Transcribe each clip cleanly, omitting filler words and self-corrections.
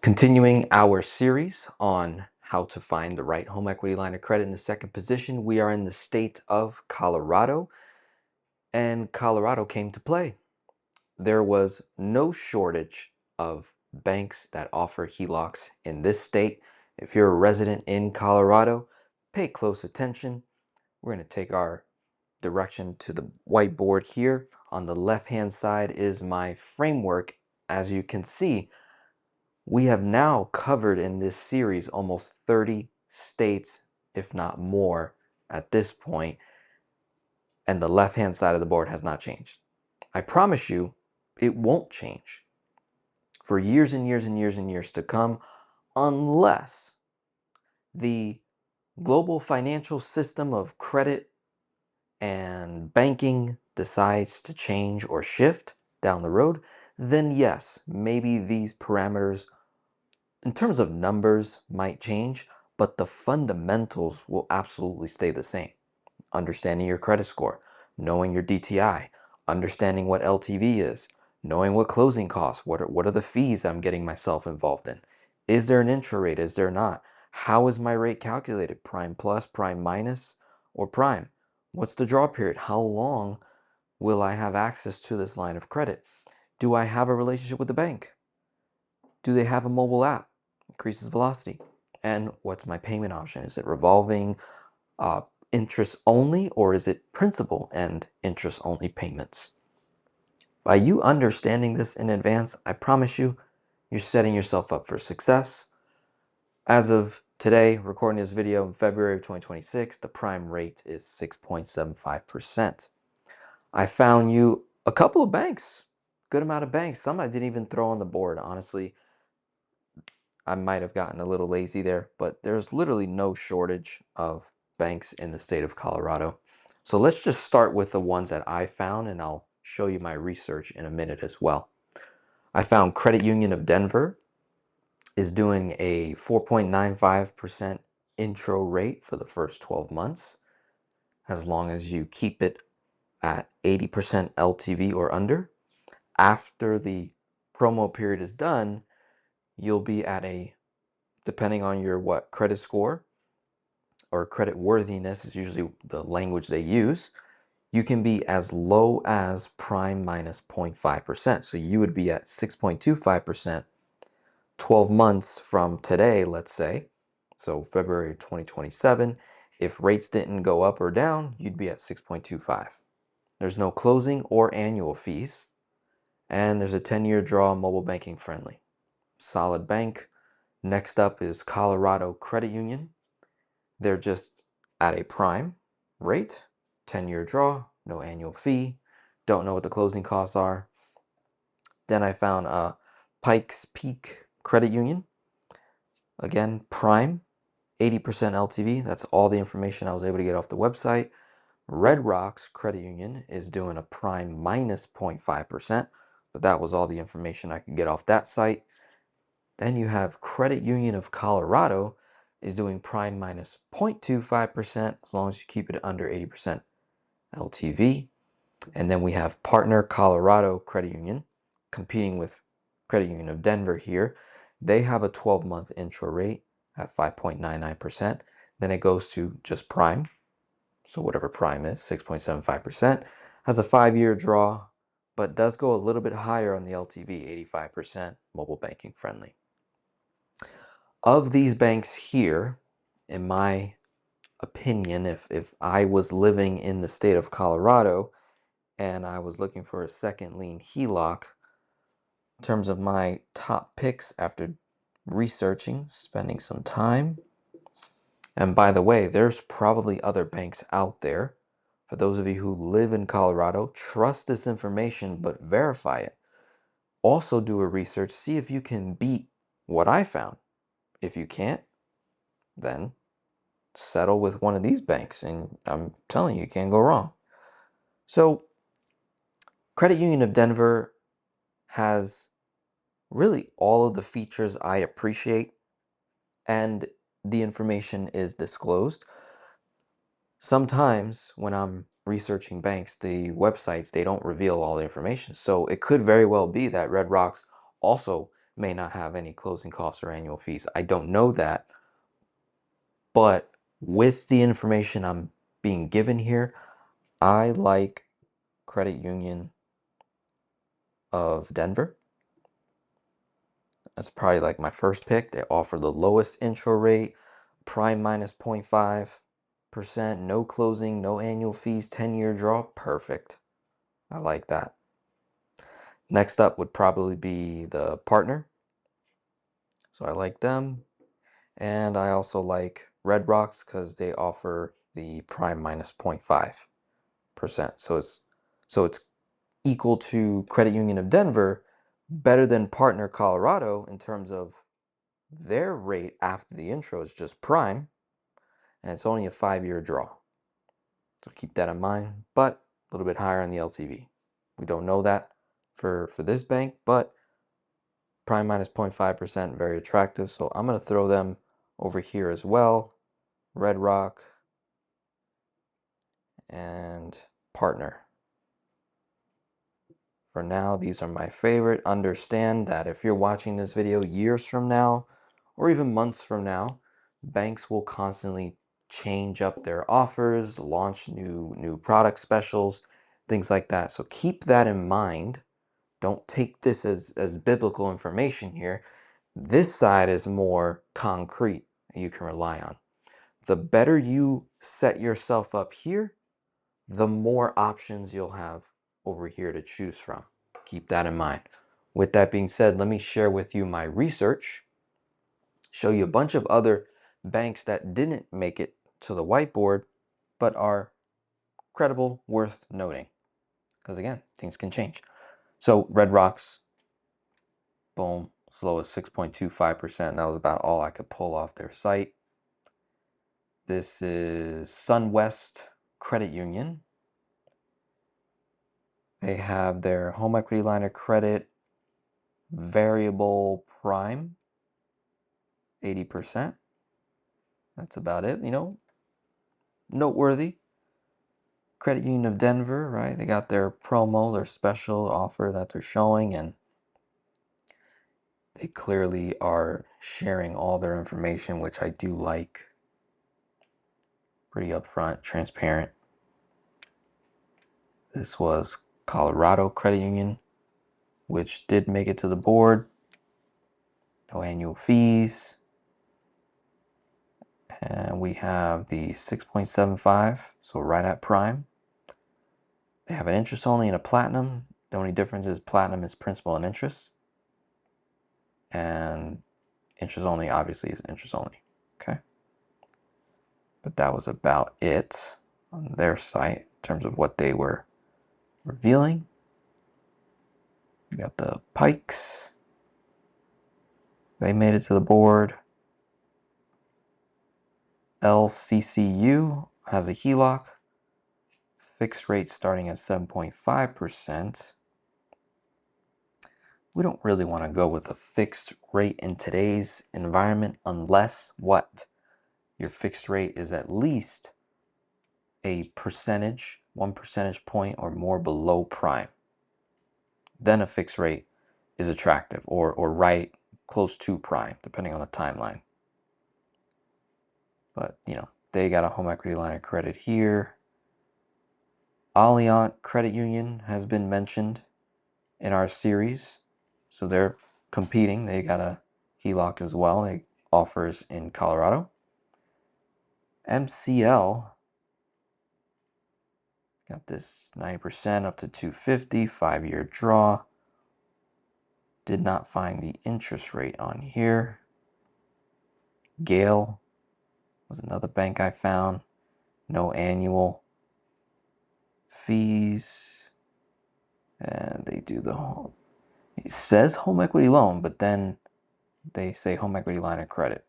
Continuing our series on how to find the right home equity line of credit in the second position, we are in the state of Colorado, and Colorado came to play. There was no shortage of banks that offer HELOCs in this state. If you're a resident in Colorado, pay close attention. We're going to take our direction to the whiteboard here. On the left-hand side is my framework. As you can see, we have now covered in this series almost 30 states, if not more, at this point, and the left-hand side of the board has not changed. I promise you, it won't change for years and years and years and years to come, unless the global financial system of credit and banking decides to change or shift down the road. Then yes, maybe these parameters in terms of numbers might change, but the fundamentals will absolutely stay the same. Understanding your credit score, knowing your DTI, understanding what LTV is, knowing what closing costs, what are the fees I'm getting myself involved in. Is there an intro rate? Is there not? How is my rate calculated? Prime plus, prime minus, or prime? What's the draw period? How long will I have access to this line of credit? Do I have a relationship with the bank? Do they have a mobile app? Increases velocity. And what's my payment option? Is it revolving interest only, or is it principal and interest only payments? By you understanding this in advance, I promise you, you're setting yourself up for success. As of today, recording this video in February of 2026, the prime rate is 6.75%. I found you a couple of banks, good amount of banks. Some I didn't even throw on the board, honestly. I might have gotten a little lazy there, but there's literally no shortage of banks in the state of Colorado. So let's just start with the ones that I found, and I'll show you my research in a minute as well. I found Credit Union of Denver is doing a 4.95% intro rate for the first 12 months, as long as you keep it at 80% LTV or under. After the promo period is done, you'll be at a, depending on your credit score or credit worthiness is usually the language they use, you can be as low as prime minus 0.5%. So you would be at 6.25% 12 months from today, let's say. So February 2027, if rates didn't go up or down, you'd be at 6.25. There's no closing or annual fees, and there's a 10-year draw, mobile banking friendly. Solid bank. Next up is Colorado Credit Union. They're just at a prime rate, 10-year draw, no annual fee. Don't know what the closing costs are. Then I found Pikes Peak Credit Union. Again, prime, 80% LTV. That's all the information I was able to get off the website. Red Rocks Credit Union is doing a prime minus 0.5%, but that was all the information I could get off that site. Then you have Credit Union of Colorado is doing prime minus 0.25% as long as you keep it under 80% LTV. And then we have Partner Colorado Credit Union competing with Credit Union of Denver here. They have a 12-month intro rate at 5.99%. Then it goes to just prime. So whatever prime is, 6.75%. Has a 5-year draw, but does go a little bit higher on the LTV, 85%, mobile banking friendly. Of these banks here, in my opinion, if I was living in the state of Colorado and I was looking for a second lien HELOC, in terms of my top picks after researching, spending some time, and by the way, there's probably other banks out there. For those of you who live in Colorado, trust this information, but verify it. Also do a research, see if you can beat what I found. If you can't, then settle with one of these banks, and I'm telling you, you can't go wrong. So Credit Union of Denver has really all of the features I appreciate, and the information is disclosed. Sometimes when I'm researching banks, the websites, they don't reveal all the information. So it could very well be that Red Rocks also may not have any closing costs or annual fees. I don't know that, but with the information I'm being given here, I like Credit Union of Denver. That's probably like my first pick. They offer the lowest intro rate, prime minus 0.5%, no closing, no annual fees, 10-year draw. Perfect. I like that. Next up would probably be the Partner. So I like them. And I also like Red Rocks because they offer the prime minus 0.5%. So it's equal to Credit Union of Denver, better than Partner Colorado in terms of their rate after the intro is just prime, and it's only a 5-year draw. So keep that in mind, but a little bit higher on the LTV. We don't know that for this bank, but prime minus 0.5%, very attractive. So I'm going to throw them over here as well. Red Rock and Partner. For now, these are my favorite. Understand that if you're watching this video years from now, or even months from now, banks will constantly change up their offers, launch new product specials, things like that. So keep that in mind. Don't take this as biblical information here. This side is more concrete and you can rely on. The better you set yourself up here, the more options you'll have over here to choose from. Keep that in mind. With that being said, let me share with you my research, show you a bunch of other banks that didn't make it to the whiteboard, but are credible, worth noting. Because again, things can change. So Red Rocks, boom, as low as 6.25%. That was about all I could pull off their site. This is SunWest Credit Union. They have their home equity line of credit variable prime, 80%. That's about it, noteworthy. Credit Union of Denver, right? They got their promo, their special offer that they're showing, and they clearly are sharing all their information, which I do like. Pretty upfront, transparent. This was Colorado Credit Union, which did make it to the board. No annual fees. And we have the 6.75, so right at prime. They have an interest only and a platinum. The only difference is platinum is principal and interest. And interest only obviously is interest only. Okay. But that was about it on their site in terms of what they were revealing. We got the Pikes. They made it to the board. LCCU has a HELOC. Fixed rate starting at 7.5%. We don't really want to go with a fixed rate in today's environment unless what? Your fixed rate is at least a percentage, 1 percentage point or more below prime. Then a fixed rate is attractive or right close to prime, depending on the timeline. But, they got a home equity line of credit here. LIEN Credit Union has been mentioned in our series. So they're competing. They got a HELOC as well. They offers in Colorado. MCL got this 90% up to 250, 5-year draw. Did not find the interest rate on here. Gale was another bank I found. No annual fees. And they do it says home equity loan, but then they say home equity line of credit.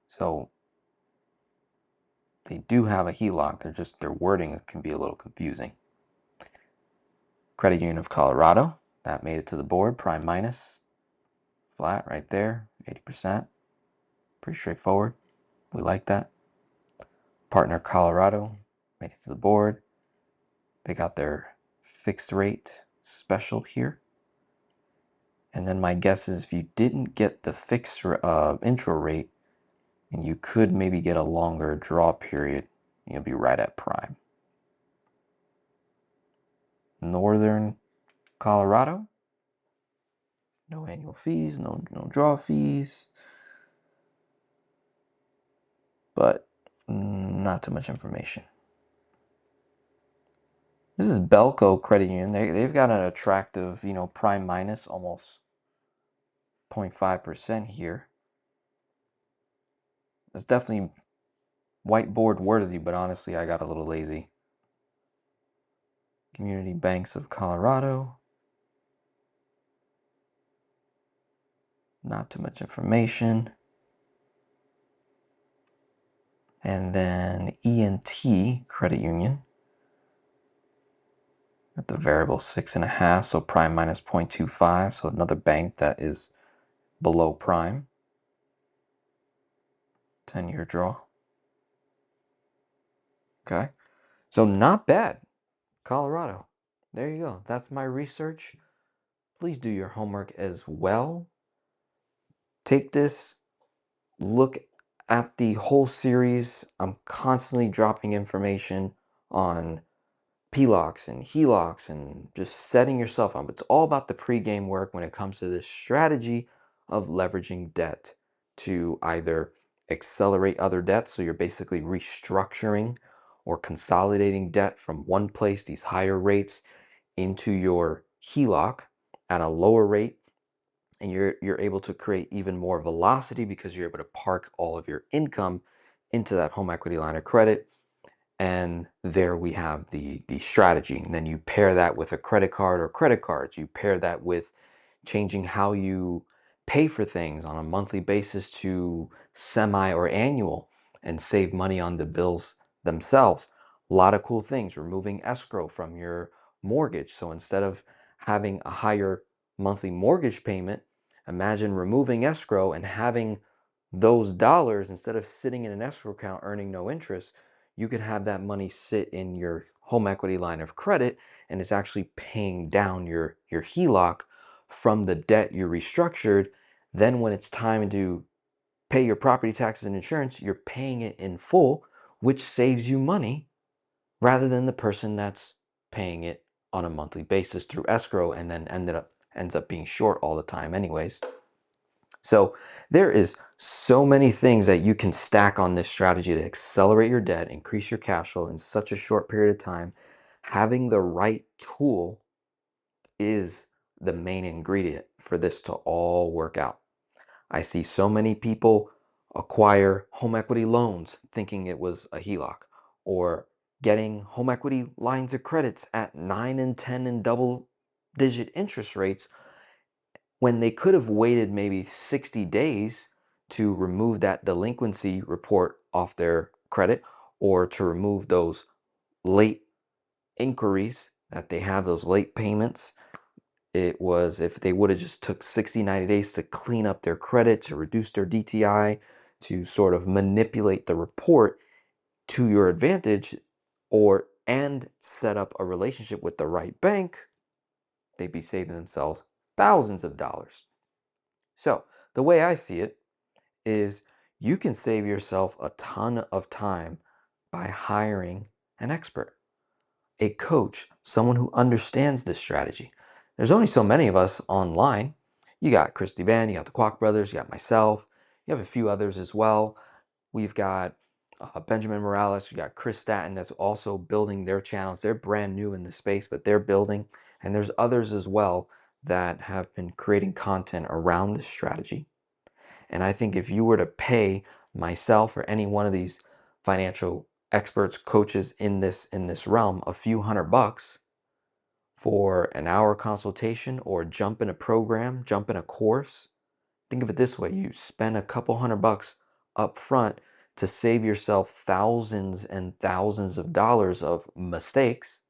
So they do have a HELOC. Their wording can be a little confusing. Credit Union of Colorado, that made it to the board. Prime minus, flat right there, 80%. Pretty straightforward. We like that. Partner Colorado made it to the board. They got their fixed rate special here. And then my guess is if you didn't get the fixed intro rate, and you could maybe get a longer draw period, you'll be right at prime. Northern Colorado, no annual fees, no draw fees, but not too much information. This is Belco Credit Union. They've got an attractive, prime minus almost 0.5% here. It's definitely whiteboard worthy, but honestly, I got a little lazy. Community Banks of Colorado. Not too much information. And then ENT Credit Union at the variable 6.5, so prime minus 0.25, so another bank that is below prime. 10-year draw. Okay, so not bad. Colorado. There you go. That's my research. Please do your homework as well. Take this, look at the whole series. I'm constantly dropping information on PLOCs and HELOCs and just setting yourself up. It's all about the pregame work when it comes to this strategy of leveraging debt to either accelerate other debts. So you're basically restructuring or consolidating debt from one place, these higher rates, into your HELOC at a lower rate. And you're able to create even more velocity because you're able to park all of your income into that home equity line of credit. And there we have the strategy. And then you pair that with a credit card or credit cards. You pair that with changing how you pay for things on a monthly basis to semi or annual and save money on the bills themselves. A lot of cool things. Removing escrow from your mortgage. So instead of having a higher monthly mortgage payment, imagine removing escrow and having those dollars, instead of sitting in an escrow account earning no interest, you could have that money sit in your home equity line of credit, and it's actually paying down your HELOC from the debt you restructured. Then when it's time to pay your property taxes and insurance, you're paying it in full, which saves you money rather than the person that's paying it on a monthly basis through escrow and then ends up being short all the time anyways. So there is so many things that you can stack on this strategy to accelerate your debt, increase your cash flow in such a short period of time. Having the right tool is the main ingredient for this to all work out. I see so many people acquire home equity loans thinking it was a HELOC, or getting home equity lines of credits at 9 and 10 and double digit interest rates when they could have waited maybe 60 days to remove that delinquency report off their credit, or to remove those late inquiries that they have, those late payments. It was, if they would have just took 60, 90 days to clean up their credit, to reduce their DTI, to sort of manipulate the report to your advantage, and set up a relationship with the right bank, they'd be saving themselves thousands of dollars. So the way I see it is, you can save yourself a ton of time by hiring an expert, a coach, someone who understands this strategy. There's only so many of us online. You got Christy Van, you got the Kwok brothers, you got myself, you have a few others as well. We've got Benjamin Morales, we got Chris Staton that's also building their channels. They're brand new in the space, but they're building. And there's others as well that have been creating content around this strategy. And I think if you were to pay myself or any one of these financial experts, coaches in this realm a few $100 for an hour consultation, or jump in a program, jump in a course, think of it this way: you spend a couple $100 up front to save yourself thousands and thousands of dollars of mistakes,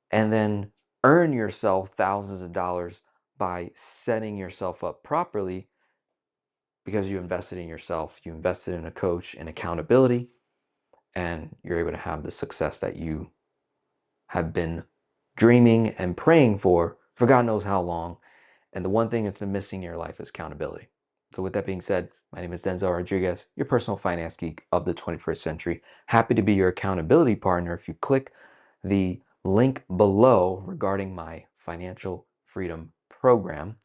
and then earn yourself thousands of dollars by setting yourself up properly, because you invested in yourself, you invested in a coach and accountability, and you're able to have the success that you have been dreaming and praying for God knows how long. And the one thing that's been missing in your life is accountability. So with that being said, my name is Denzel Rodriguez, your personal finance geek of the 21st century. Happy to be your accountability partner. If you click the link below regarding my financial freedom program,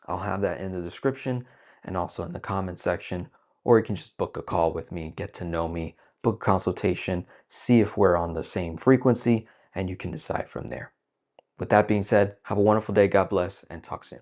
I'll have that in the description and also in the comment section, or you can just book a call with me, get to know me, book a consultation, see if we're on the same frequency, and you can decide from there. With that being said, have a wonderful day, God bless, and talk soon.